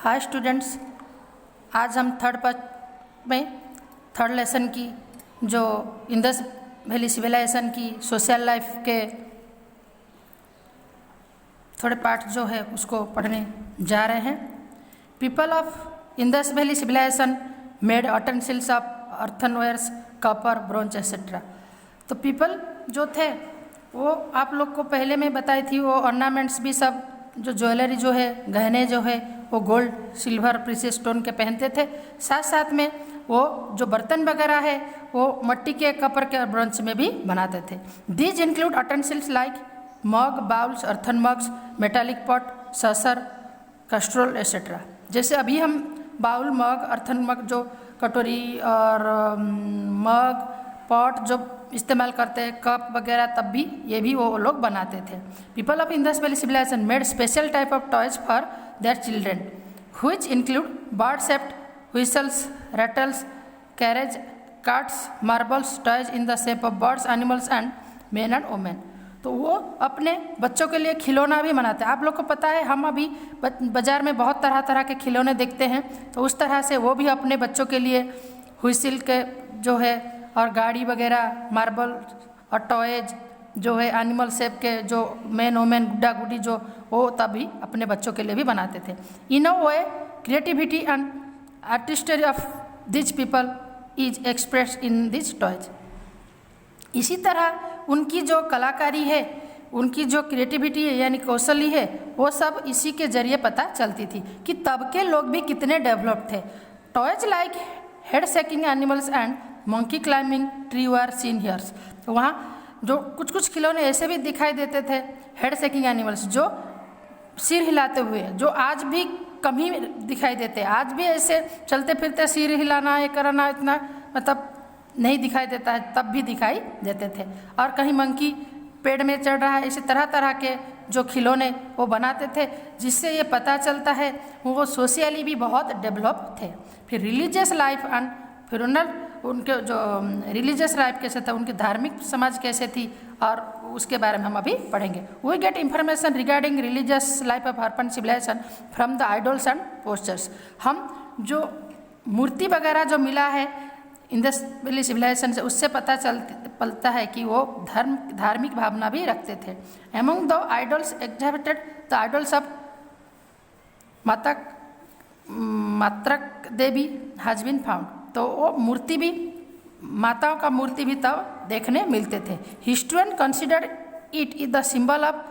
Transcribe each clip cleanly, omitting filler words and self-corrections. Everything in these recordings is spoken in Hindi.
हाय स्टूडेंट्स, आज हम थर्ड लेसन की जो इंडस वैली सिविलाइजेशन की सोशल लाइफ के थोड़े पार्ट जो है उसको पढ़ने जा रहे हैं। People of Indus valley civilization made utensils of earthenwares, copper, bronze etcetera. तो पीपल जो थे वो आप लोग को पहले में बताई थी, वो ऑर्नामेंट्स भी सब जो ज्वेलरी जो है, गहने जो है वो गोल्ड, सिल्वर, प्रीशियस स्टोन के पहनते थे। साथ साथ में वो जो बर्तन वगैरह है वो मिट्टी के, कॉपर के और ब्रोंज में भी बनाते थे। These include utensils like mug, bowls, earthen mugs, metallic pot, saucer, casserole etcetera. जैसे अभी हम बाउल, मग, अर्थन मग जो कटोरी और मग, पॉट जो इस्तेमाल करते हैं, कप वगैरह, तब भी ये भी वो लोग बनाते थे। People of Indus valley civilization made special type of toys for their children which include bird shaped whistles, rattles, carriage, carts, marbles, toys in the shape of birds, animals and man and women. तो वो अपने बच्चों के लिए खिलौना भी बनाते हैं। आप लोग को पता है, हम अभी बाज़ार में बहुत तरह तरह के खिलौने देखते हैं, तो उस तरह से वो भी अपने बच्चों के लिए व्हिसिल के जो है और गाड़ी वगैरह, मार्बल और टॉयज जो है एनिमल शेप के, जो मैन वोमेन, गुड्डा गुड्डी जो वो तभी अपने बच्चों के लिए भी बनाते थे। In a way creativity and artistry of this people is express in this toys. इसी तरह उनकी जो कलाकारी है, उनकी जो क्रिएटिविटी है यानी कौशली है, वो सब इसी के जरिए पता चलती थी कि तब के लोग भी कितने डेवलप थे। Toys like head shaking animals and monkey climbing tree were seen here's. तो वहाँ जो कुछ कुछ खिलौने ऐसे भी दिखाई देते थे, हेड शेकिंग एनिमल्स जो सिर हिलाते हुए, जो आज भी कम ही दिखाई देते। आज भी ऐसे चलते फिरते सिर हिलाना, ये करना इतना मतलब नहीं दिखाई देता है, तब भी दिखाई देते थे। और कहीं मंकी पेड़ में चढ़ रहा है, इसी तरह तरह के जो खिलौने वो बनाते थे, जिससे ये पता चलता है वो सोशली भी बहुत डेवलप थे। फिर रिलीजियस लाइफ एंड फ्यूनरल, उनके जो रिलीजियस लाइफ कैसे था, उनकी धार्मिक समाज कैसे थी, और उसके बारे में हम अभी पढ़ेंगे। We get information regarding religious life of Harappan civilization from the idols and posters. हम जो मूर्ति वगैरह जो मिला है इंडस वैली सिविलाइजेशन से, उससे पता चलता है कि वो धार्मिक भावना भी रखते थे। Among the idols exhibited the idols of मात्रक देवी हैज बीन फाउंड। तो वो मूर्ति भी, माताओं का मूर्ति भी तब देखने मिलते थे। Historian consider it is the symbol of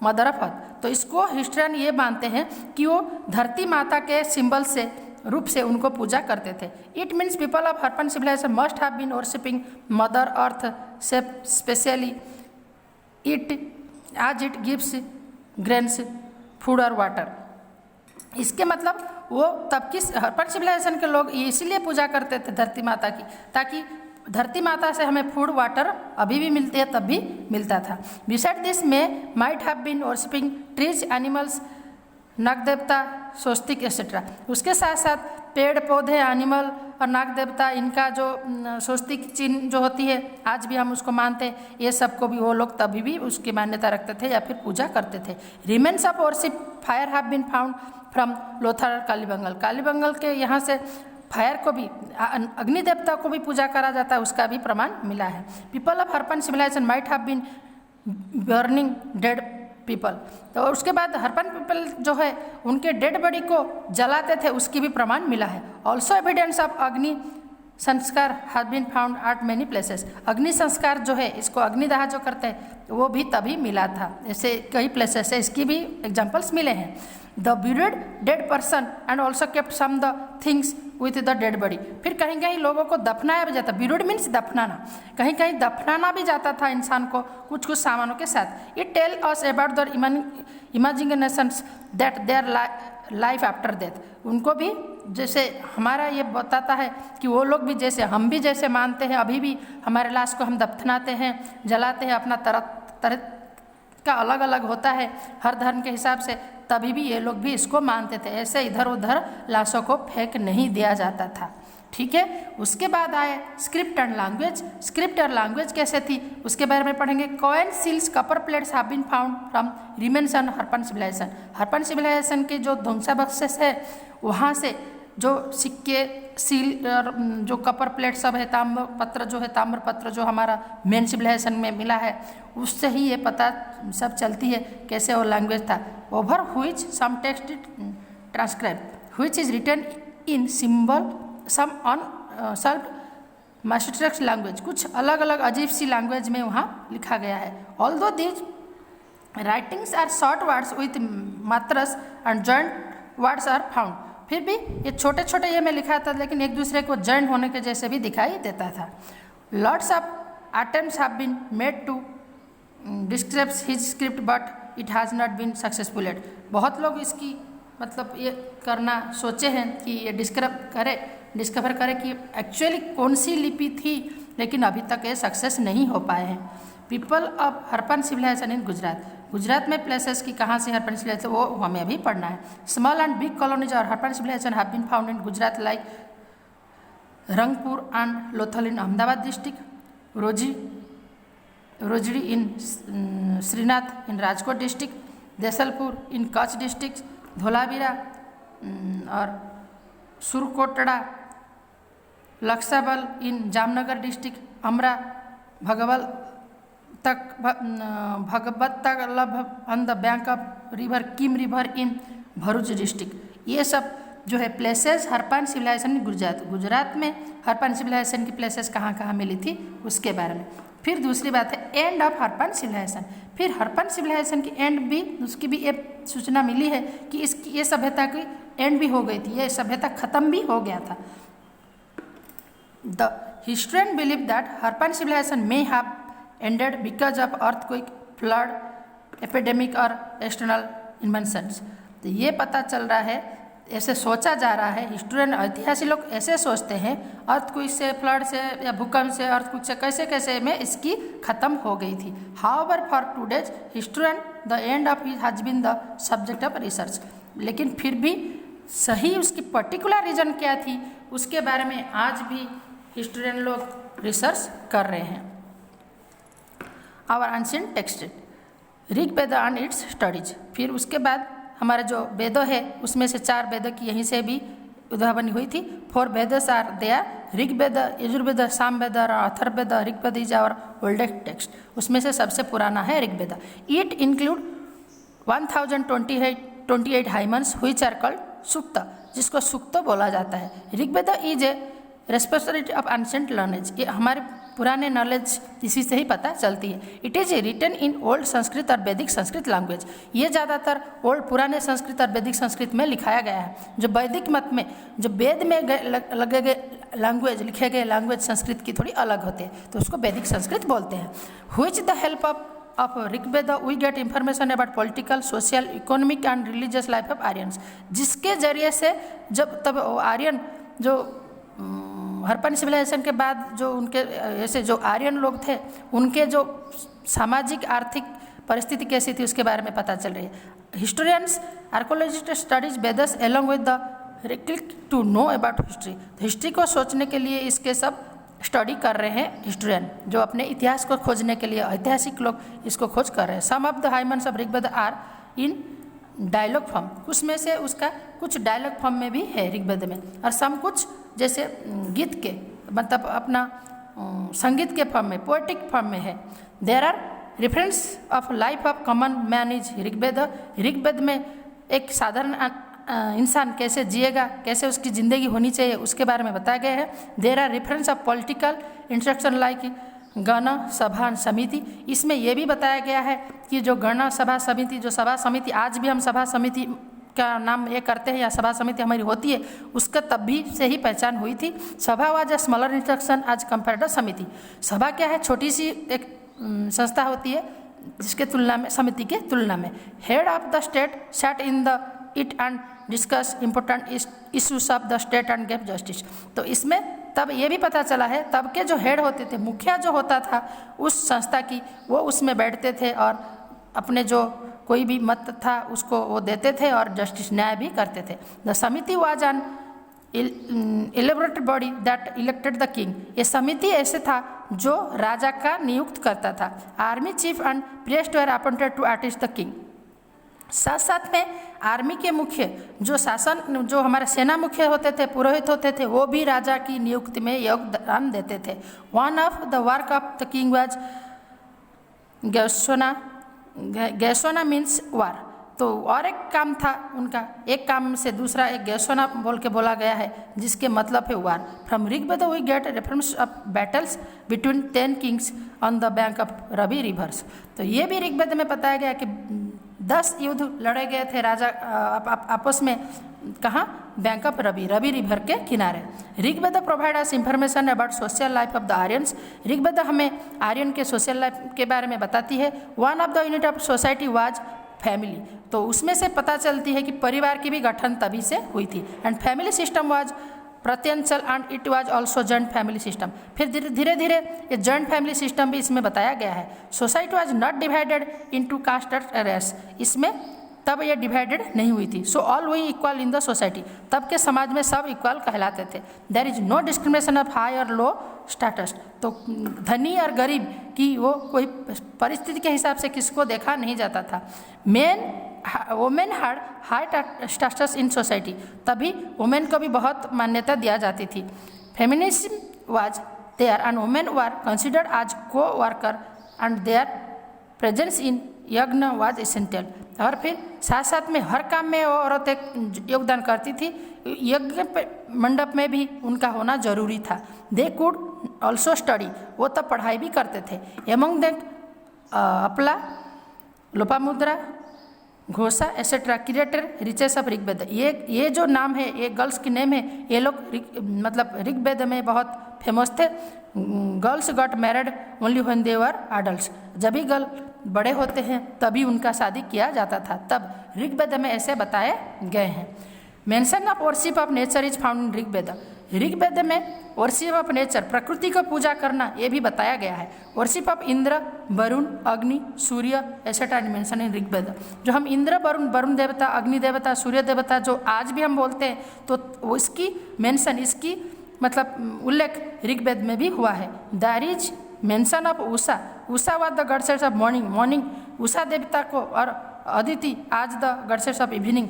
mother of earth. तो इसको हिस्ट्रियन ये मानते हैं कि वो धरती माता के सिंबल से, रूप से उनको पूजा करते थे। It means people of Harappan civilization must have been worshipping mother earth specially it as it gives grains, food और वाटर। इसके मतलब वो तब की हरप्पन सिविलाइजेशन के लोग इसीलिए पूजा करते थे धरती माता की, ताकि धरती माता से हमें फूड, वाटर अभी भी मिलते हैं, तब भी मिलता था। बिसाइड दिस में might have been worshipping trees, animals, Nag Devta, swastika etcetera. उसके साथ साथ पेड़ पौधे, एनिमल और नाग देवता, इनका जो स्वस्तिक चिन्ह जो होती है, आज भी हम उसको मानते हैं, ये सबको भी वो लोग तभी भी उसकी मान्यता रखते थे या फिर पूजा करते थे। Remains of worship fire have been found from Lothal और कालीबंगल। कालीबंगल के यहाँ से फायर को भी, अग्नि देवता को भी पूजा करा जाता है, उसका भी प्रमाण मिला है। People of Harappan civilization might have been burning dead people. तो उसके बाद हरप्पन पीपल जो है उनके डेड बॉडी को जलाते थे, उसकी भी प्रमाण मिला है। Also evidence of agni sanskar have been found at many places. अग्नि संस्कार जो है, इसको अग्निदाह जो करते हैं, वो भी तभी मिला था। ऐसे कई प्लेसेस है, इसकी भी एग्जाम्पल्स मिले हैं। The buried dead person and also kept some the things with the dead body. फिर कहीं कहीं लोगों को दफनाया भी जाता, ब्यूरिड मीन्स दफनाना, कहीं कहीं दफनाना भी जाता था इंसान को कुछ कुछ सामानों के साथ। It tell us about the imaginations that there life after death. उनको भी जैसे हमारा ये बताता है कि वो लोग भी जैसे हम भी जैसे मानते हैं, अभी भी हमारे लाश को हम दफनाते हैं, जलाते हैं, अपना तरह का अलग अलग होता है हर धर्म के हिसाब से, तभी भी ये लोग भी इसको मानते थे। ऐसे इधर उधर लाशों को फेंक नहीं दिया जाता था। ठीक है। उसके बाद आए स्क्रिप्ट एंड लैंग्वेज। स्क्रिप्ट और लैंग्वेज कैसे थी उसके बारे में पढ़ेंगे। Coin seals copper plates have been found from remains on Harappan civilization. Harappan civilization के जो ध्वंसावशेष है वहाँ से जो सिक्के सील और जो कपर प्लेट सब है, ताम्र पत्र जो हमारा मेन सिविलाइजेशन में मिला है उससे ही ये पता सब चलती है कैसे वो लैंग्वेज था। Over which some text transcribe which is written in symbol some unsolved mastertext language। कुछ अलग अलग अजीब सी लैंग्वेज में वहाँ लिखा गया है। although these writings are short words with matras and joint words are found। फिर भी ये छोटे छोटे ये में लिखा था लेकिन एक दूसरे को जॉइंट होने के जैसे भी दिखाई देता था। lots of attempts have been made to describe his script but it has not been successful yet। बहुत लोग इसकी मतलब ये करना सोचे हैं कि ये डिस्कवर करे कि एक्चुअली कौन सी लिपि थी, लेकिन अभी तक ये सक्सेस नहीं हो पाए हैं। पीपल ऑफ हरप्पन सिविलाइजेशन इन गुजरात में प्लेसेस की कहाँ से हरप्पन सिविलाइजेशन वो हमें अभी पढ़ना है। स्मॉल एंड बिग कॉलोनीज और Harappan civilization have been found in Gujarat like Rangpur and Lothal in Ahmedabad district, Rojdi in Shrinath in Rajkot district, Desalpur in Kutch district, Dholavira और सुरकोटड़ा लक्साबल in Jamnagar district, Amra Bhagwat on the bank of river Kim river in Bharuch district. ये सब जो है प्लेसेस हरप्पन सिविलाइजेशन गुजरात में हरप्पन सिविलाइजेशन की प्लेसेस कहाँ कहाँ मिली थी उसके बारे में। फिर दूसरी बात है एंड ऑफ हरप्पन सिविलाइजेशन। फिर हरप्पन सिविलाइजेशन की एंड भी उसकी भी एक सूचना मिली है कि इसकी ये सभ्यता की एंड भी हो गई थी, ये सभ्यता खत्म भी हो गया था। The historian believe that Harappan civilization may have ended because of earthquake, flood, epidemic और एक्सटर्नल इन्वेंशंस। तो ये पता चल रहा है, ऐसे सोचा जा रहा है, हिस्टोरियन ऐतिहासिक लोग ऐसे सोचते हैं अर्थक्वेक से, फ्लड से या भूकंप से, अर्थक्वेक से कैसे कैसे में इसकी खत्म हो गई थी। However for today's historian the end of his has been the subject of research. लेकिन फिर भी सही उसकी पर्टिकुलर रीजन क्या थी उसके बारे में आज भी हिस्टोरियन लोग रिसर्च कर रहे हैं। Our ancient text Rigveda and its studies. फिर उसके बाद हमारे जो वेदों है उसमें से 4 वेदों की यहीं से भी उद्भावनी हुई थी। 4 वेदस आर देयर, ऋग्वेद, यजुर्वेद, सामवेद और Atharvaveda. Rigveda is our oldest text, उसमें से सबसे पुराना है Rigveda. It include 1028 hymns which are called sukta, जिसको सूक्त बोला जाता है। Rigveda is a repository of ancient learnings, ये हमारे पुराने नॉलेज इसी से ही पता चलती है। It is written in old Sanskrit और वैदिक संस्कृत लैंग्वेज, ये ज़्यादातर ओल्ड पुराने संस्कृत और वैदिक संस्कृत में लिखाया गया है। जो वैदिक मत में जो वेद में लगे गए लैंग्वेज, लिखे गए लैंग्वेज संस्कृत की थोड़ी अलग होते हैं, तो उसको वैदिक संस्कृत बोलते हैं। Which the help of Rigveda we get information about political, social, economic and religious life of Aryans, जिसके जरिए से जब तब आर्यन जो हरप्पन सिविलाइजेशन के बाद जो उनके ऐसे जो आर्यन लोग थे उनके जो सामाजिक आर्थिक परिस्थिति कैसी थी उसके बारे में पता चल रही है। Historians archaeologists studies Vedas along with the relics to know about history. History को सोचने के लिए इसके सब स्टडी कर रहे हैं हिस्टोरियन, जो अपने इतिहास को खोजने के लिए ऐतिहासिक लोग इसको खोज कर रहे हैं। Some of the hymns of Rigveda are in dialogue form, उसमें से उसका कुछ डायलॉग फॉर्म में भी है ऋग्वेद में, और सम कुछ जैसे गीत के मतलब अपना संगीत के फॉर्म में, पोएटिक फॉर्म में है। There are reference of life of common man is Rigveda. Rigveda में एक साधारण इंसान कैसे जिएगा, कैसे उसकी ज़िंदगी होनी चाहिए उसके बारे में बताया गया है। There are reference of political instruction like gana sabha समिति, इसमें यह भी बताया गया है कि जो गण सभा समिति, जो सभा समिति आज भी हम सभा समिति का नाम ये करते हैं या सभा समिति हमारी होती है, उसका तब भी से ही पहचान हुई थी। सभा वाज ए स्मॉलर इंस्ट्रक्शन आज कंपेयर्ड टू समिति। सभा क्या है, छोटी सी एक संस्था होती है जिसके तुलना में समिति के तुलना में। Head of the state sat in the it and discuss important issues of the state and gave justice. तो इसमें तब ये भी पता चला है तब के जो हेड होते थे, मुखिया जो होता था उस संस्था की, वो उसमें बैठते थे और अपने जो कोई भी मत था उसको वो देते थे और जस्टिस न्याय भी करते थे। द समिति was an elaborated body that elected the king. ये समिति ऐसे था जो राजा का नियुक्त करता था। Army chief and priest were appointed to assist the king. साथ साथ में आर्मी के मुख्य जो हमारे सेना मुख्य होते थे, पुरोहित होते थे, वो भी राजा की नियुक्ति में योगदान देते थे। One of the work of the king was गैसोना मीन्स वार। तो और एक काम था उनका, एक काम से दूसरा एक गैसोना बोल के बोला गया है, जिसके मतलब है war. From Rigveda we get reference of battles between 10 kings on the bank of Ravi rivers. तो ये भी ऋग्वेद में बताया गया कि 10 युद्ध लड़े गए थे राजा आपस में, कहाँ? बैंक ऑफ रवि रिवर के किनारे। Rigveda provide us information about social life of the Aryans. Rigveda हमें आर्यन के सोशल लाइफ के बारे में बताती है। One of the unit of society was family. तो उसमें से पता चलती है कि परिवार की भी गठन तभी से हुई थी। And family system was patriarchal and it was also joint family system. फिर धीरे धीरे ये जॉइंट फैमिली सिस्टम भी इसमें बताया गया है। Society was not divided into caste और रेस। इसमें तब ये डिवाइडेड नहीं हुई थी। So all we equal in the society. तब के समाज में सब इक्वल कहलाते थे। There is no discrimination of high और लो स्टेटस। तो धनी और गरीब की वो कोई परिस्थिति के हिसाब से किसको देखा नहीं जाता था। Women had high status in society. तभी वुमेन को भी बहुत मान्यता दिया जाती थी। Feminism was there and women were considered as co worker and their presence in yagya was essential. और फिर साथ साथ में हर काम में वो औरतें योगदान करती थी। यज्ञ मंडप में भी उनका होना जरूरी था। They could also study. वो तब पढ़ाई भी करते थे। Among the Apala, Lopamudra, Ghosha etcetera creator rishis of Rigveda. ये जो नाम है, ये गर्ल्स की नेम है। ये लोग मतलब ऋग्वेद में बहुत फेमस थे। Girls got married only when they were adults. जब भी गर्ल बड़े होते हैं तभी उनका शादी किया जाता था। तब ऋग्वेद में ऐसे बताए गए हैं। Mention of worship of nature is found in Rigveda. Rigveda में वर्शिप ऑफ नेचर, प्रकृति को पूजा करना, ये भी बताया गया है। वर्शिप ऑफ इंद्र, वरुण, अग्नि, सूर्य एसेट्रा मेंशन इन ऋग्वेद। जो हम इंद्र, वरुण देवता, अग्नि देवता, सूर्य देवता जो आज भी हम बोलते हैं, तो इसकी मेंशन, इसकी मतलब उल्लेख ऋग्वेद में भी हुआ है। There is mention of Usha. Usha was the goddess of morning. Usha देवता को, और अदिति आज द गॉडेस ऑफ इवनिंग।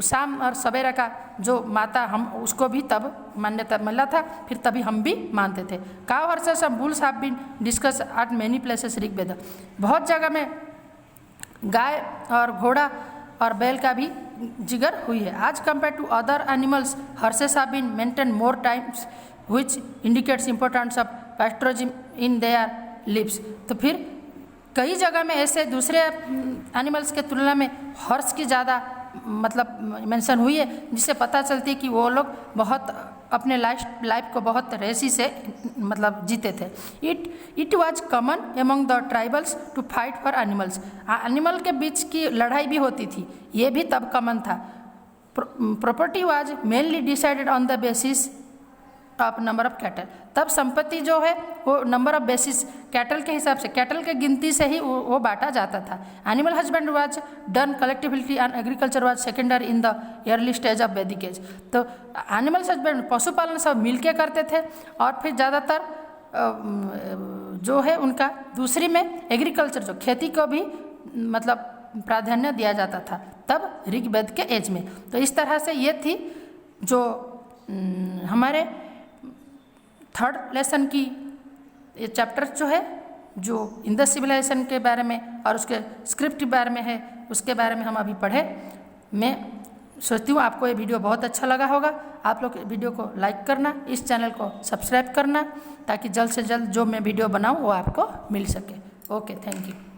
शाम और सवेरा का जो माता, हम उसको भी तब मान्यता मिला था, फिर तभी हम भी मानते थे। Cow horses of bulls have been discuss at many places Rigveda. बहुत जगह में गाय और घोड़ा और बैल का भी जिक्र हुई है। आज compare to other animals, horses have been maintain more times which indicates importance of pastoralism in their lives। तो फिर कई जगह में ऐसे दूसरे एनिमल्स के तुलना में हॉर्स की ज़्यादा मतलब मेंशन हुई है, जिससे पता चलती है कि वो लोग बहुत अपने लाइफ को बहुत रेसी से मतलब जीते थे। It was common among the tribals to fight for animals. Animal के बीच की लड़ाई भी होती थी, ये भी तब कॉमन था। Property was mainly decided on the basis of number of cattle. तब संपत्ति जो है वो नंबर ऑफ बेसिस, कैटल के हिसाब से, कैटल के गिनती से ही वो बांटा जाता था। Animal husband was done collectively and agriculture was secondary in the early stage of वैदिक एज। तो एनिमल हस्बैंड, पशुपालन सब मिलके करते थे, और फिर ज़्यादातर जो है उनका दूसरी में एग्रीकल्चर, जो खेती को भी मतलब प्राधान्य दिया जाता था तब ऋग्वेद के एज में। तो इस तरह से ये थी जो हमारे थर्ड लेसन की ये चैप्टर जो है, जो इंडस सिविलाइजेशन के बारे में और उसके स्क्रिप्ट के बारे में है, उसके बारे में हम अभी पढ़े। मैं सोचती हूँ आपको ये वीडियो बहुत अच्छा लगा होगा। आप लोग वीडियो को लाइक करना, इस चैनल को सब्सक्राइब करना, ताकि जल्द से जल्द जो मैं वीडियो बनाऊँ वो आपको मिल सके। Okay, thank you.